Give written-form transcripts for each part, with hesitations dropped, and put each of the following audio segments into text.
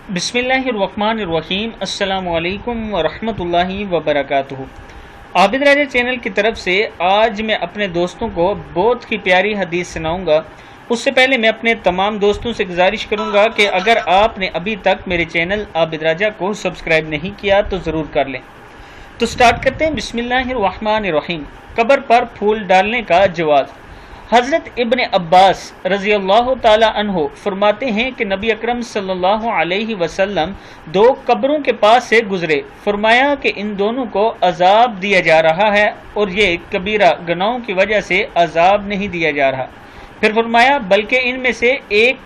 बिस्मिल्लाहिर्रहमानिर्रहीम। अस्सलामु अलैकुम वरहमतुल्लाहि वबरकातुहू। आबिद राजा चैनल की तरफ से आज मैं अपने दोस्तों को बहुत ही प्यारी हदीस सुनाऊंगा। उससे पहले मैं अपने तमाम दोस्तों से गुजारिश करूंगा कि अगर आपने अभी तक मेरे चैनल आबिद राजा को सब्सक्राइब नहीं किया तो ज़रूर कर लें। तो स्टार्ट करते हैं। बिस्मिल्लाहिर्रहमानिर्रहीम। कब्र पर फूल डालने का जवाज़। हज़रत इब्न अब्बास रज़ी अल्लाह ताला अन्हो फरमाते हैं कि नबी अकरम सल्लल्लाहु अलैहि वसल्लम दो कब्रों के पास से गुजरे। फरमाया कि इन दोनों को अजाब दिया जा रहा है और ये कबीरा गुनाहों की वजह से अजाब नहीं दिया जा रहा। फिर फरमाया बल्कि इनमें से एक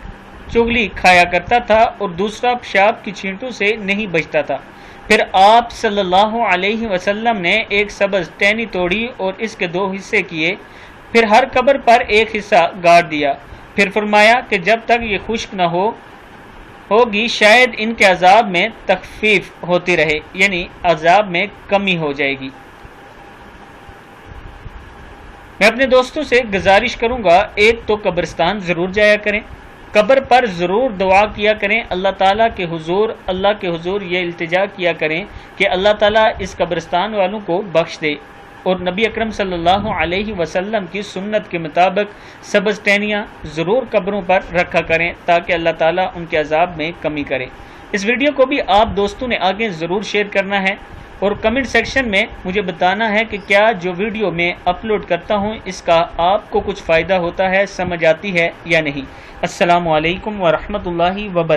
चुगली खाया करता था और दूसरा पेशाब की छींटों से नहीं बचता था। फिर आप सल्लल्लाहु अलैहि वसल्लम ने एक सब्ज़ टहनी तोड़ी और इसके दो हिस्से किए। फिर हर कब्र पर एक हिस्सा गाड़ दिया। फिर फरमाया कि जब तक ये खुश्क न होगी शायद इनके अजाब में तखफीफ होती रहे, यानी अजाब में कमी हो जाएगी। मैं अपने दोस्तों से गुजारिश करूंगा, एक तो कब्रिस्तान ज़रूर जाया करें, कब्र पर ज़रूर दुआ किया करें, अल्लाह ताला के हुजूर ये इल्तिजा किया करें कि अल्लाह ताला इस कब्रिस्तान वालों को बख्श दे। और नबी अकरम सल्लल्लाहु अलैहि वसल्लम की सुन्नत के मुताबिक सब्ज़ टहनियाँ ज़रूर कब्रों पर रखा करें ताकि अल्लाह ताला उनके अजाब में कमी करे। इस वीडियो को भी आप दोस्तों ने आगे ज़रूर शेयर करना है और कमेंट सेक्शन में मुझे बताना है कि क्या जो वीडियो मैं अपलोड करता हूँ इसका आपको कुछ फ़ायदा होता है, समझ आती है या नहीं। अस्सलामु अलैकुम वरहमतुल्लाहि वबरकातुहू।